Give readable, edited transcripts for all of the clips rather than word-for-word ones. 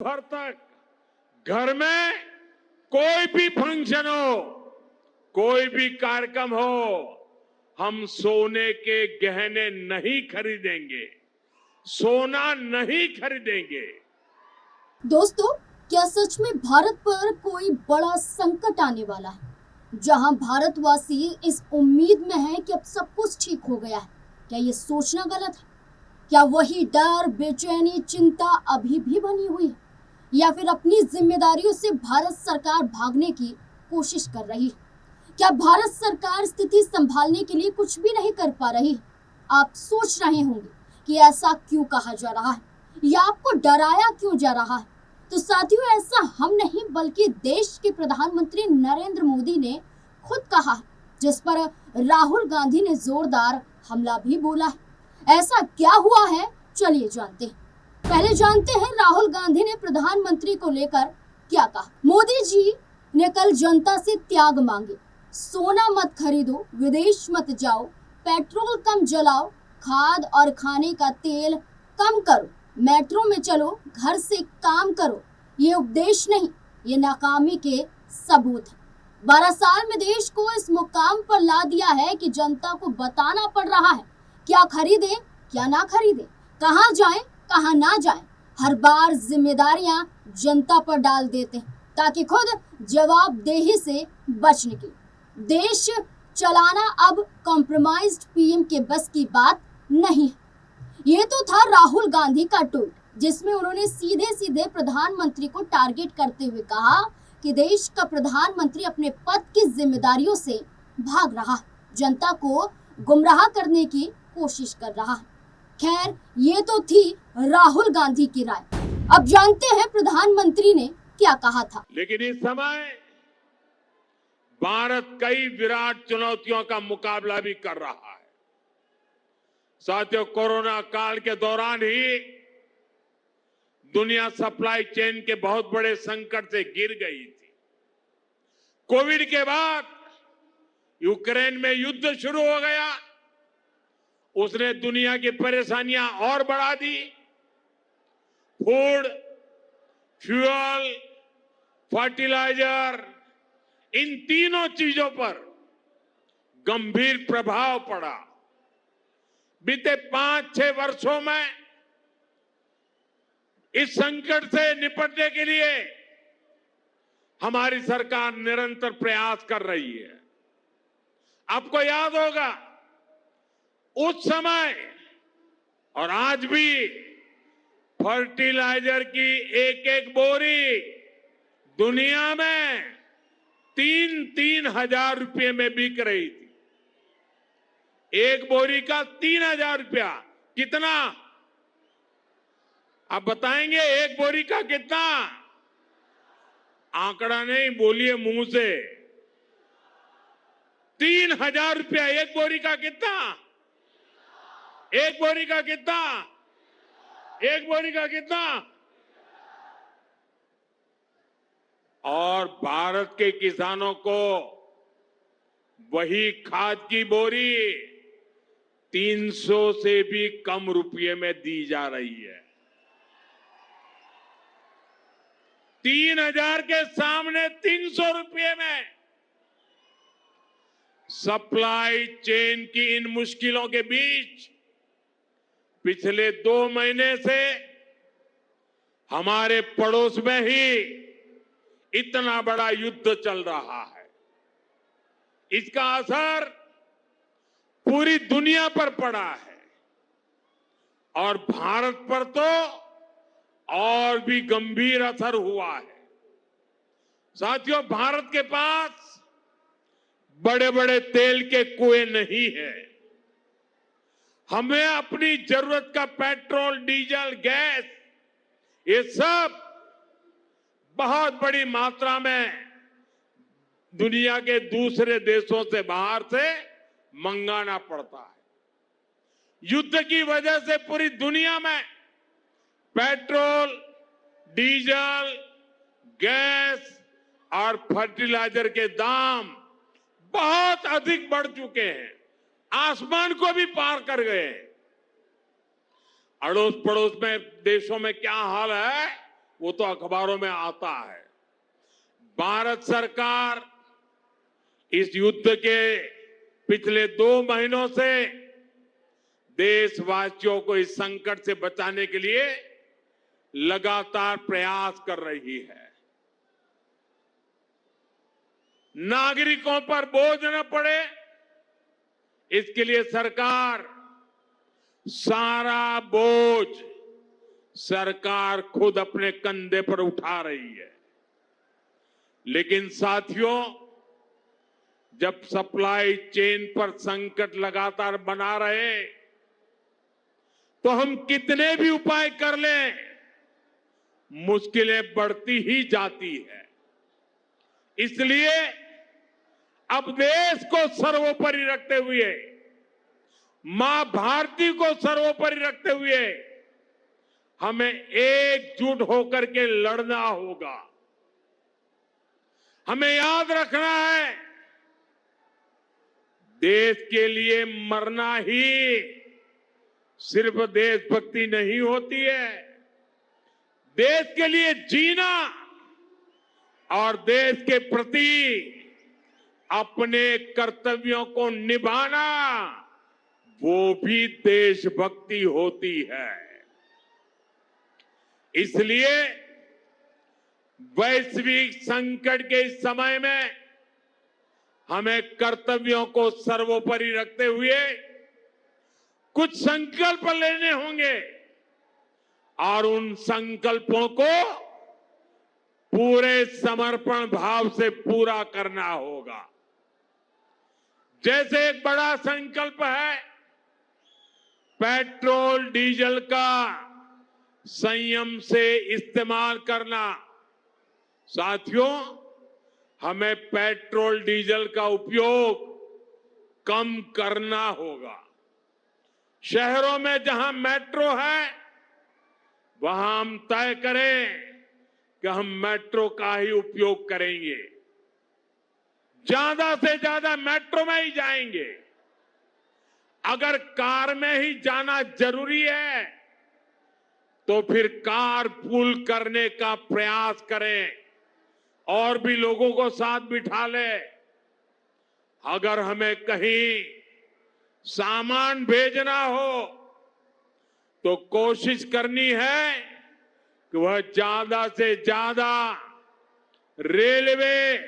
भर तक घर में कोई भी फंक्शन हो, कोई भी कार्यक्रम हो, हम सोने के गहने नहीं खरीदेंगे, सोना नहीं खरीदेंगे। दोस्तों, क्या सच में भारत पर कोई बड़ा संकट आने वाला है, जहां भारतवासी इस उम्मीद में हैं कि अब सब कुछ ठीक हो गया है? क्या ये सोचना गलत है? क्या वही डर, बेचैनी, चिंता अभी भी बनी हुई है, या फिर अपनी जिम्मेदारियों से भारत सरकार भागने की कोशिश कर रही है? क्या भारत सरकार स्थिति संभालने के लिए कुछ भी नहीं कर पा रही है? आप सोच रहे होंगे कि ऐसा क्यों कहा जा रहा है, या आपको डराया क्यों जा रहा है। तो साथियों, ऐसा हम नहीं बल्कि देश के प्रधानमंत्री नरेंद्र मोदी ने खुद कहा है, जिस पर राहुल गांधी ने जोरदार हमला भी बोला है। ऐसा क्या हुआ है, चलिए जानते हैं। पहले जानते हैं राहुल गांधी ने प्रधानमंत्री को लेकर क्या कहा। मोदी जी ने कल जनता से त्याग मांगे। सोना मत खरीदो, विदेश मत जाओ, पेट्रोल कम जलाओ, खाद और खाने का तेल कम करो, मेट्रो में चलो, घर से काम करो। ये उपदेश नहीं, ये नाकामी के सबूत है। 12 साल में देश को इस मुकाम पर ला दिया है कि जनता को बताना पड़ रहा है क्या खरीदें, क्या ना खरीदें, कहाँ जाएं, कहाँ ना जाएं। हर बार जिम्मेदारियां जनता पर डाल देते हैं ताकि खुद जवाबदेही से बच निकले। देश चलाना अब कॉम्प्रोमाइज्ड पीएम के बस की बात नहीं है। ये तो था राहुल गांधी का ट्वीट, जिसमें उन्होंने सीधे सीधे प्रधानमंत्री को टारगेट करते हुए कहा कि देश का प्रधानमंत्री अपने पद की जिम्मेदारियों से भाग रहा है, जनता को गुमराह करने की कोशिश कर रहा है। खैर, ये तो थी राहुल गांधी की राय। अब जानते हैं प्रधानमंत्री ने क्या कहा था। लेकिन इस समय भारत कई विराट चुनौतियों का मुकाबला भी कर रहा है। साथियों, कोरोना काल के दौरान ही दुनिया सप्लाई चेन के बहुत बड़े संकट से गिर गई थी। कोविड के बाद यूक्रेन में युद्ध शुरू हो गया, उसने दुनिया की परेशानियां और बढ़ा दी। फूड, फ्यूल, फर्टिलाइजर, इन तीनों चीजों पर गंभीर प्रभाव पड़ा। बीते 5-6 वर्षों में इस संकट से निपटने के लिए हमारी सरकार निरंतर प्रयास कर रही है। आपको याद होगा, उस समय और आज भी फर्टिलाइजर की एक एक बोरी दुनिया में 3-3 हजार रुपये में बिक रही थी। एक बोरी का 3,000 रुपया। कितना? आप बताएंगे एक बोरी का कितना? आंकड़ा नहीं, बोलिए मुंह से। 3,000 रुपया एक बोरी का। कितना? एक बोरी का कितना? एक बोरी का कितना? और भारत के किसानों को वही खाद की बोरी 300 से भी कम रुपये में दी जा रही है। 3,000 के सामने 300 रुपये में। सप्लाई चेन की इन मुश्किलों के बीच पिछले 2 महीने से हमारे पड़ोस में ही इतना बड़ा युद्ध चल रहा है। इसका असर पूरी दुनिया पर पड़ा है और भारत पर तो और भी गंभीर असर हुआ है। साथियों, भारत के पास बड़े बड़े तेल के कुएं नहीं है। हमें अपनी जरूरत का पेट्रोल, डीजल, गैस, ये सब बहुत बड़ी मात्रा में दुनिया के दूसरे देशों से, बाहर से मंगाना पड़ता है। युद्ध की वजह से पूरी दुनिया में पेट्रोल, डीजल, गैस और फर्टिलाइजर के दाम बहुत अधिक बढ़ चुके हैं, आसमान को भी पार कर गए। अड़ोस पड़ोस में देशों में क्या हाल है, वो तो अखबारों में आता है। भारत सरकार इस युद्ध के पिछले 2 महीनों से देशवासियों को इस संकट से बचाने के लिए लगातार प्रयास कर रही है। नागरिकों पर बोझ न पड़े, इसके लिए सरकार सारा बोझ सरकार खुद अपने कंधे पर उठा रही है। लेकिन साथियों, जब सप्लाई चेन पर संकट लगातार बना रहे तो हम कितने भी उपाय कर लें, मुश्किलें बढ़ती ही जाती है। इसलिए अब देश को सर्वोपरि रखते हुए, मां भारती को सर्वोपरि रखते हुए हमें एकजुट होकर के लड़ना होगा। हमें याद रखना है, देश के लिए मरना ही सिर्फ देशभक्ति नहीं होती है। देश के लिए जीना और देश के प्रति अपने कर्तव्यों को निभाना, वो भी देशभक्ति होती है। इसलिए वैश्विक संकट के इस समय में हमें कर्तव्यों को सर्वोपरि रखते हुए कुछ संकल्प लेने होंगे और उन संकल्पों को पूरे समर्पण भाव से पूरा करना होगा। जैसे एक बड़ा संकल्प है पेट्रोल डीजल का संयम से इस्तेमाल करना। साथियों, हमें पेट्रोल डीजल का उपयोग कम करना होगा। शहरों में जहां मेट्रो है वहां हम तय करें कि हम मेट्रो का ही उपयोग करेंगे, ज्यादा से ज्यादा मेट्रो में ही जाएंगे। अगर कार में ही जाना जरूरी है तो फिर कार पूल करने का प्रयास करें और भी लोगों को साथ बिठा ले। अगर हमें कहीं सामान भेजना हो तो कोशिश करनी है कि वह ज्यादा से ज्यादा रेलवे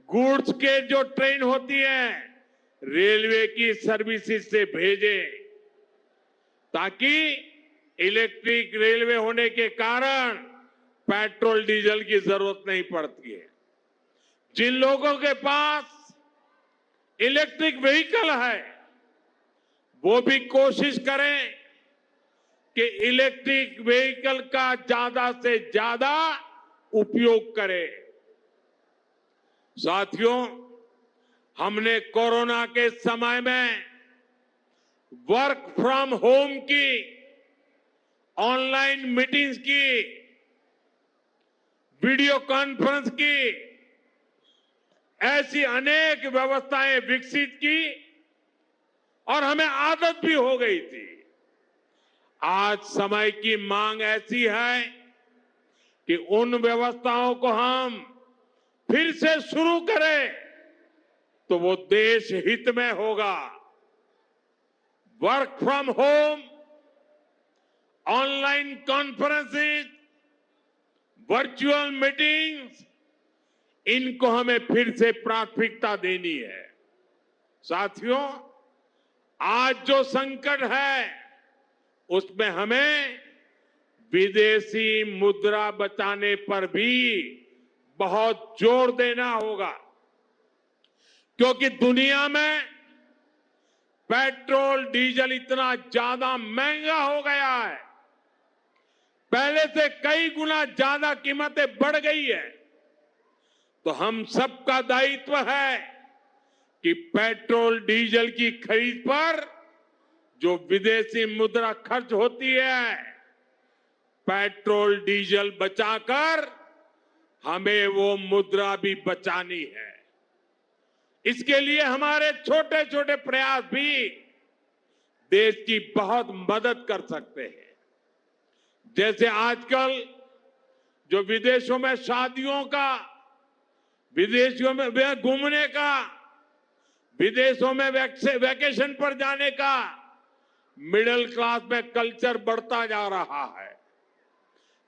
गुड्स के जो ट्रेन होती है रेलवे की सर्विसेज से भेजे, ताकि इलेक्ट्रिक रेलवे होने के कारण पेट्रोल डीजल की जरूरत नहीं पड़ती है। जिन लोगों के पास इलेक्ट्रिक व्हीकल है वो भी कोशिश करें कि इलेक्ट्रिक व्हीकल का ज्यादा से ज्यादा उपयोग करें। साथियों, हमने कोरोना के समय में वर्क फ्रॉम होम की, ऑनलाइन मीटिंग्स की, वीडियो कॉन्फ्रेंस की, ऐसी अनेक व्यवस्थाएं विकसित की और हमें आदत भी हो गई थी। आज समय की मांग ऐसी है कि उन व्यवस्थाओं को हम फिर से शुरू करें तो वो देश हित में होगा। Work from home, online conferences, virtual meetings, इनको हमें फिर से प्राथमिकता देनी है। साथियों, आज जो संकट है उसमें हमें विदेशी मुद्रा बचाने पर भी बहुत जोर देना होगा, क्योंकि दुनिया में पेट्रोल डीजल इतना ज्यादा महंगा हो गया है, पहले से कई गुना ज्यादा कीमतें बढ़ गई है। तो हम सबका दायित्व है कि पेट्रोल डीजल की खरीद पर जो विदेशी मुद्रा खर्च होती है, पेट्रोल डीजल बचाकर हमें वो मुद्रा भी बचानी है। इसके लिए हमारे छोटे छोटे प्रयास भी देश की बहुत मदद कर सकते हैं। जैसे आजकल जो विदेशों में शादियों का, विदेशों में घूमने का, विदेशों में वैकेशन पर जाने का मिडिल क्लास में कल्चर बढ़ता जा रहा है।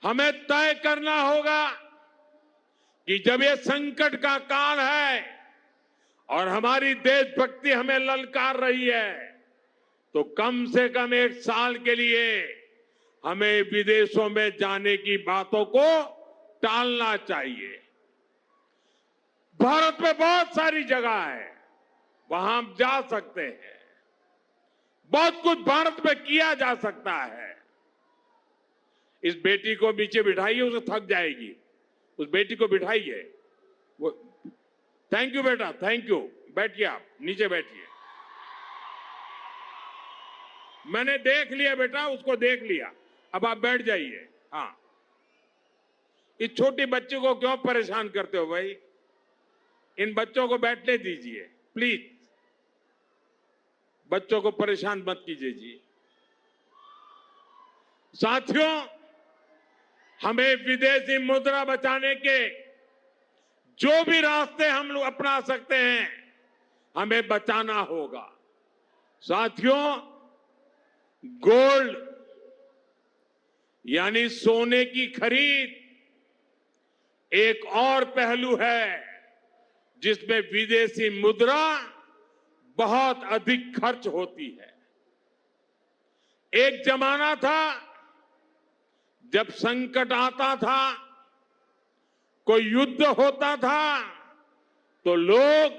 हमें तय करना होगा कि जब ये संकट का काल है और हमारी देशभक्ति हमें ललकार रही है, तो कम से कम 1 साल के लिए हमें विदेशों में जाने की बातों को टालना चाहिए। भारत में बहुत सारी जगह है, वहां हम जा सकते हैं। बहुत कुछ भारत में किया जा सकता है। इस बेटी को नीचे बिठाइए, उसे थक जाएगी। उस बेटी को बिठाइए। वो थैंक यू बेटा, थैंक यू। बैठिए, आप नीचे बैठिए। मैंने देख लिया बेटा, उसको देख लिया। अब आप बैठ जाइए। हाँ, इस छोटी बच्ची को क्यों परेशान करते हो भाई? इन बच्चों को बैठने दीजिए प्लीज। बच्चों को परेशान मत कीजिए जी। साथियों, हमें विदेशी मुद्रा बचाने के जो भी रास्ते हम लोग अपना सकते हैं, हमें बचाना होगा। साथियों, गोल्ड यानी सोने की खरीद एक और पहलू है जिसमें विदेशी मुद्रा बहुत अधिक खर्च होती है। एक जमाना था जब संकट आता था, कोई युद्ध होता था, तो लोग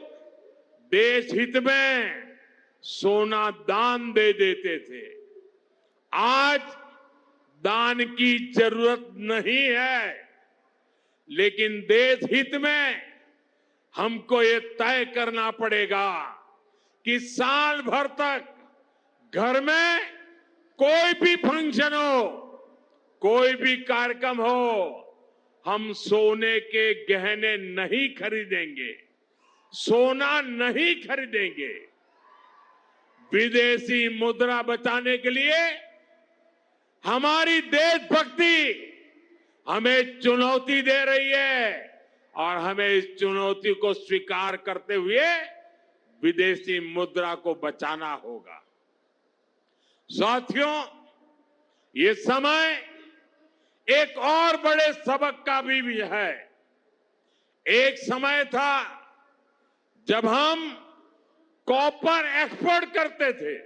देश हित में सोना दान दे देते थे। आज दान की जरूरत नहीं है, लेकिन देश हित में हमको ये तय करना पड़ेगा कि साल भर तक घर में कोई भी फंक्शन हो, कोई भी कार्यक्रम हो, हम सोने के गहने नहीं खरीदेंगे, सोना नहीं खरीदेंगे। विदेशी मुद्रा बचाने के लिए हमारी देशभक्ति हमें चुनौती दे रही है और हमें इस चुनौती को स्वीकार करते हुए विदेशी मुद्रा को बचाना होगा। साथियों, ये समय एक और बड़े सबक का भी है। एक समय था जब हम कॉपर एक्सपोर्ट करते थे,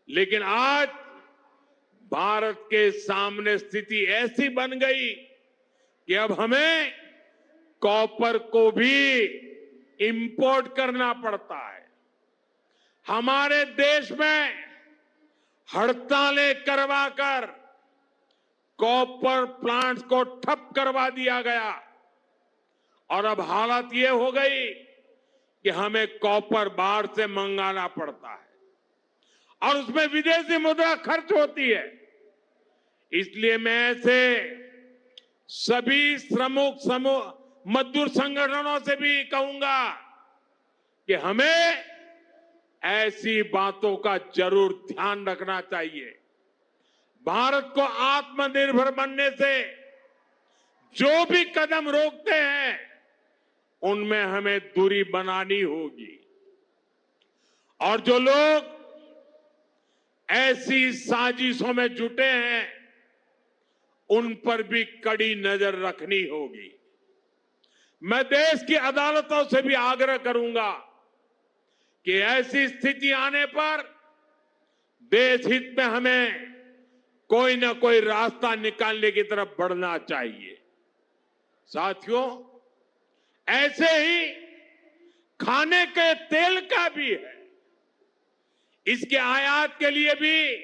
लेकिन आज भारत के सामने स्थिति ऐसी बन गई कि अब हमें कॉपर को भी इंपोर्ट करना पड़ता है। हमारे देश में हड़तालें करवाकर कॉपर प्लांट्स को ठप करवा दिया गया और अब हालत ये हो गई कि हमें कॉपर बाहर से मंगाना पड़ता है और उसमें विदेशी मुद्रा खर्च होती है। इसलिए मैं ऐसे सभी श्रमिक समूह मजदूर संगठनों से भी कहूंगा कि हमें ऐसी बातों का जरूर ध्यान रखना चाहिए। भारत को आत्मनिर्भर बनने से जो भी कदम रोकते हैं, उनमें हमें दूरी बनानी होगी। और जो लोग ऐसी साजिशों में जुटे हैं, उन पर भी कड़ी नजर रखनी होगी। मैं देश की अदालतों से भी आग्रह करूंगा कि ऐसी स्थिति आने पर देश हित में हमें कोई ना कोई रास्ता निकालने की तरफ बढ़ना चाहिए। साथियों, ऐसे ही खाने के तेल का भी है। इसके आयात के लिए भी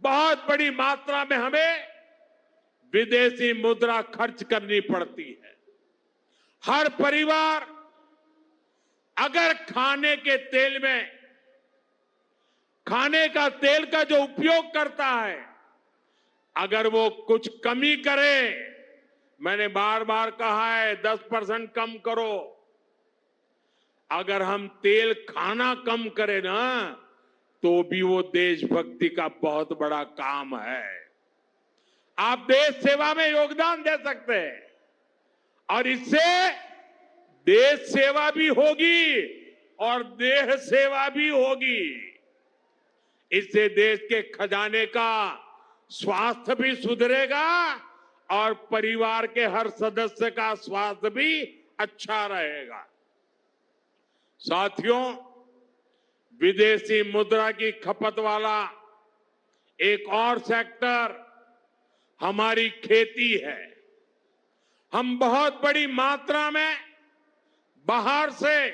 बहुत बड़ी मात्रा में हमें विदेशी मुद्रा खर्च करनी पड़ती है। हर परिवार अगर खाने के तेल में खाने का तेल का जो उपयोग करता है, अगर वो कुछ कमी करे, मैंने बार बार कहा है 10% कम करो। अगर हम तेल खाना कम करें ना, तो भी वो देशभक्ति का बहुत बड़ा काम है। आप देश सेवा में योगदान दे सकते हैं और इससे देश सेवा भी होगी और देह सेवा भी होगी। इससे देश के खजाने का स्वास्थ्य भी सुधरेगा और परिवार के हर सदस्य का स्वास्थ्य भी अच्छा रहेगा। साथियों, विदेशी मुद्रा की खपत वाला एक और सेक्टर हमारी खेती है। हम बहुत बड़ी मात्रा में बाहर से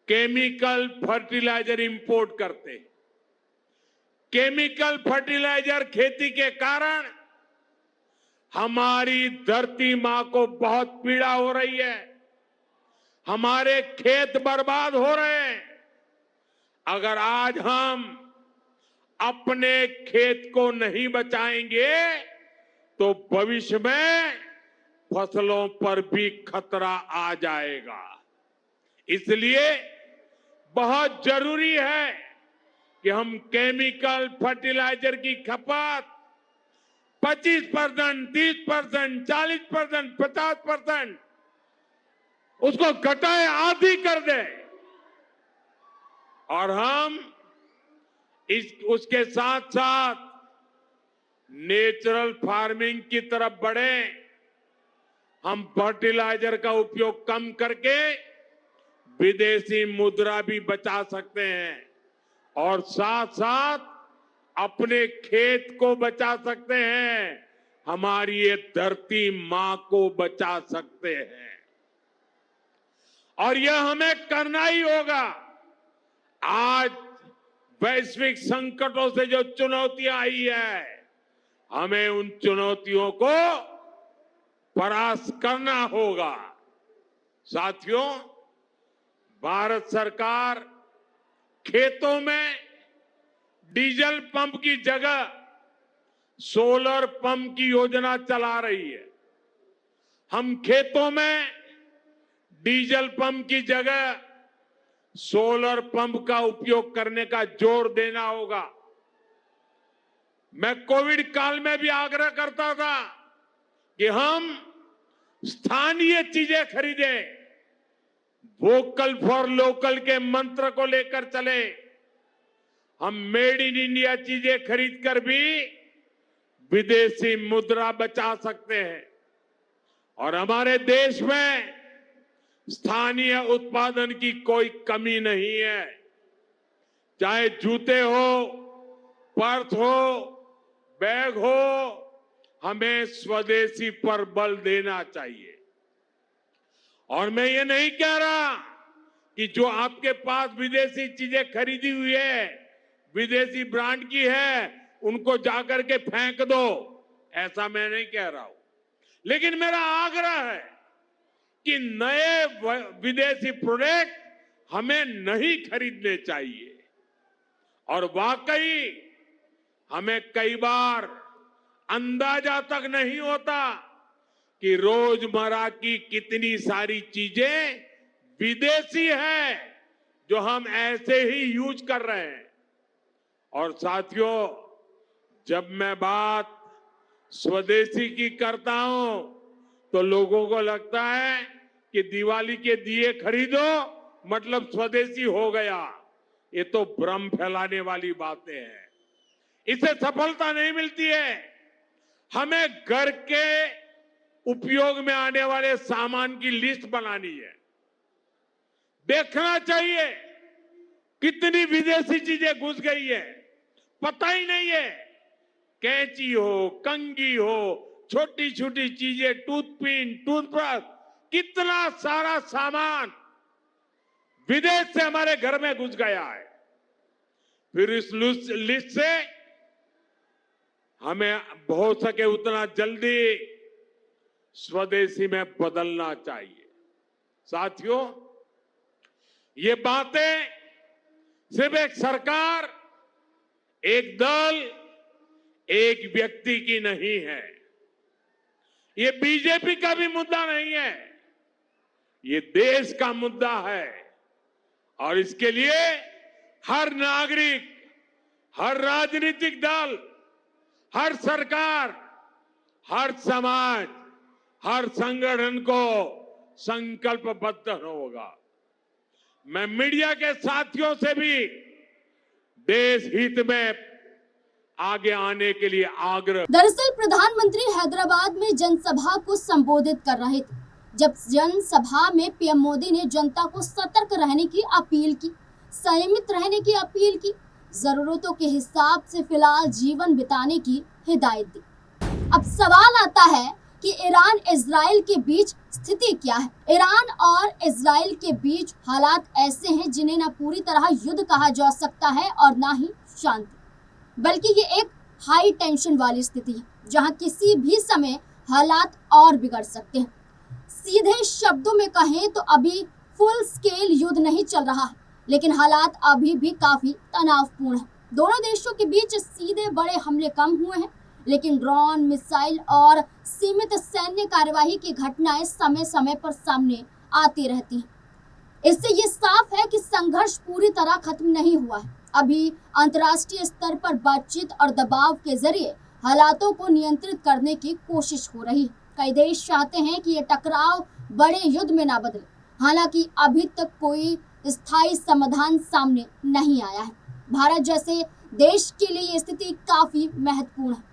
केमिकल फर्टिलाइजर इंपोर्ट करते हैं। केमिकल फर्टिलाइजर खेती के कारण हमारी धरती मां को बहुत पीड़ा हो रही है। हमारे खेत बर्बाद हो रहे हैं। अगर आज हम अपने खेत को नहीं बचाएंगे तो भविष्य में फसलों पर भी खतरा आ जाएगा। इसलिए बहुत जरूरी है कि हम केमिकल फर्टिलाइजर की खपत 25%, 30%, 40%, 50% उसको घटाए, आधी कर दें और हम उसके साथ साथ नेचुरल फार्मिंग की तरफ बढ़े। हम फर्टिलाइजर का उपयोग कम करके विदेशी मुद्रा भी बचा सकते हैं और साथ साथ अपने खेत को बचा सकते हैं, हमारी ये धरती मां को बचा सकते हैं और यह हमें करना ही होगा। आज वैश्विक संकटों से जो चुनौतियां आई है, हमें उन चुनौतियों को परास्त करना होगा। साथियों, भारत सरकार खेतों में डीजल पंप की जगह सोलर पंप की योजना चला रही है। हम खेतों में डीजल पंप की जगह सोलर पंप का उपयोग करने का जोर देना होगा। मैं कोविड काल में भी आग्रह करता था कि हम स्थानीय चीजें खरीदें, वोकल फॉर लोकल के मंत्र को लेकर चले। हम मेड इन इंडिया चीजें खरीदकर भी विदेशी मुद्रा बचा सकते हैं और हमारे देश में स्थानीय उत्पादन की कोई कमी नहीं है। चाहे जूते हो, पर्स हो, बैग हो, हमें स्वदेशी पर बल देना चाहिए। और मैं ये नहीं कह रहा कि जो आपके पास विदेशी चीजें खरीदी हुई है, विदेशी ब्रांड की है, उनको जाकर के फेंक दो, ऐसा मैं नहीं कह रहा हूं। लेकिन मेरा आग्रह है कि नए विदेशी प्रोडक्ट हमें नहीं खरीदने चाहिए। और वाकई हमें कई बार अंदाजा तक नहीं होता कि रोजमर्रा की कितनी सारी चीजें विदेशी है जो हम ऐसे ही यूज कर रहे हैं। और साथियों, जब मैं बात स्वदेशी की करता हूं तो लोगों को लगता है कि दिवाली के दिए खरीदो मतलब स्वदेशी हो गया। ये तो भ्रम फैलाने वाली बातें हैं। इससे सफलता नहीं मिलती है। हमें घर के उपयोग में आने वाले सामान की लिस्ट बनानी है। देखना चाहिए कितनी विदेशी चीजें घुस गई है, पता ही नहीं है। कैंची हो, कंघी हो, छोटी छोटी चीजें, टूथपिन, टूथब्रश, कितना सारा सामान विदेश से हमारे घर में घुस गया है। फिर इस लिस्ट से हमें हो सके उतना जल्दी स्वदेशी में बदलना चाहिए। साथियों, ये बातें सिर्फ एक सरकार, एक दल, एक व्यक्ति की नहीं है। ये बीजेपी का भी मुद्दा नहीं है, ये देश का मुद्दा है। और इसके लिए हर नागरिक, हर राजनीतिक दल, हर सरकार हर समाज, हर संगठन को संकल्पबद्ध होगा। मैं मीडिया के साथियों से भी देश हित में आगे आने के लिए आग्रह। दरअसल प्रधानमंत्री हैदराबाद में जनसभा को संबोधित कर रहे थे, जब जनसभा में पीएम मोदी ने जनता को सतर्क रहने की अपील की, संयमित रहने की अपील की, जरूरतों के हिसाब से फिलहाल जीवन बिताने की हिदायत दी। अब सवाल आता है कि ईरान इजराइल के बीच स्थिति क्या है। ईरान और इजराइल के बीच हालात ऐसे हैं जिन्हें न पूरी तरह युद्ध कहा जा सकता है और न ही शांति, बल्कि ये एक हाई टेंशन वाली स्थिति है जहां किसी भी समय हालात और बिगड़ सकते हैं। सीधे शब्दों में कहें तो अभी फुल स्केल युद्ध नहीं चल रहा है, लेकिन हालात अभी भी काफी तनावपूर्ण है। दोनों देशों के बीच सीधे बड़े हमले कम हुए हैं, लेकिन ड्रोन, मिसाइल और सीमित सैन्य कार्यवाही की घटनाएं समय समय पर सामने आती रहती हैं। इससे ये साफ है कि संघर्ष पूरी तरह खत्म नहीं हुआ है। अभी अंतर्राष्ट्रीय स्तर पर बातचीत और दबाव के जरिए हालातों को नियंत्रित करने की कोशिश हो रही है। कई देश चाहते हैं कि ये टकराव बड़े युद्ध में ना बदले, हालांकि अभी तक कोई स्थायी समाधान सामने नहीं आया है। भारत जैसे देश के लिए ये स्थिति काफी महत्वपूर्ण है,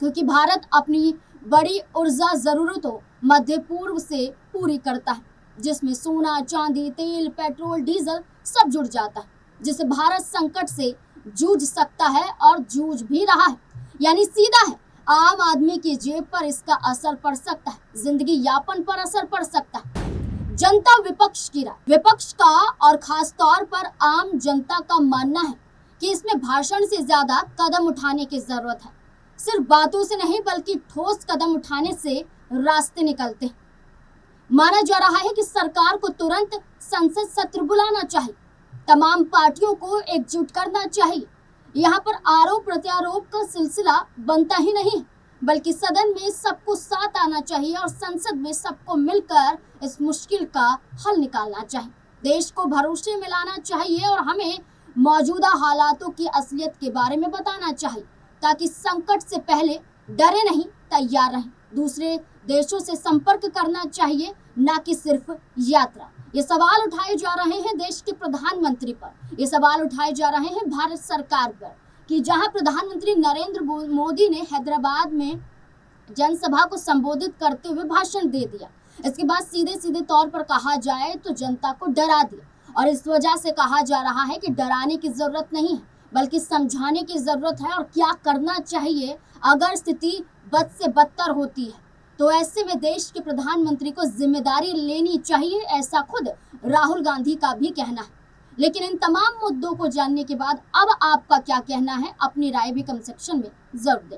क्योंकि भारत अपनी बड़ी ऊर्जा जरूरतों मध्य पूर्व से पूरी करता है, जिसमें सोना, चांदी, तेल, पेट्रोल, डीजल सब जुड़ जाता है, जिससे भारत संकट से जूझ सकता है और जूझ भी रहा है। यानी सीधा है, आम आदमी की जेब पर इसका असर पड़ सकता है, जिंदगी यापन पर असर पड़ सकता है। जनता विपक्ष की राय, विपक्ष का और खास तौर पर आम जनता का मानना है कि इसमें भाषण से ज्यादा कदम उठाने की जरूरत है। सिर्फ बातों से नहीं बल्कि ठोस कदम उठाने से रास्ते निकलते हैं। माना जा रहा है कि सरकार को तुरंत संसद सत्र बुलाना चाहिए, तमाम पार्टियों को एकजुट करना चाहिए। यहाँ पर आरोप प्रत्यारोप का सिलसिला बनता ही नहीं, बल्कि सदन में सबको साथ आना चाहिए और संसद में सबको मिलकर इस मुश्किल का हल निकालना चाहिए। देश को भरोसे में लाना चाहिए और हमें मौजूदा हालातों की असलियत के बारे में बताना चाहिए, ताकि संकट से पहले डरे नहीं, तैयार रहें। दूसरे देशों से संपर्क करना चाहिए, न कि सिर्फ यात्रा। ये सवाल उठाए जा रहे हैं देश के प्रधानमंत्री पर, ये सवाल उठाए जा रहे हैं भारत सरकार पर, कि जहां प्रधानमंत्री नरेंद्र मोदी ने हैदराबाद में जनसभा को संबोधित करते हुए भाषण दे दिया, इसके बाद सीधे सीधे तौर पर कहा जाए तो जनता को डरा दिया। और इस वजह से कहा जा रहा है कि डराने की जरूरत नहीं है, बल्कि समझाने की जरूरत है और क्या करना चाहिए अगर स्थिति बद से बदतर होती है। तो ऐसे में देश के प्रधानमंत्री को जिम्मेदारी लेनी चाहिए, ऐसा खुद राहुल गांधी का भी कहना है। लेकिन इन तमाम मुद्दों को जानने के बाद अब आपका क्या कहना है, अपनी राय भी कमेंट सेक्शन में जरूर दें।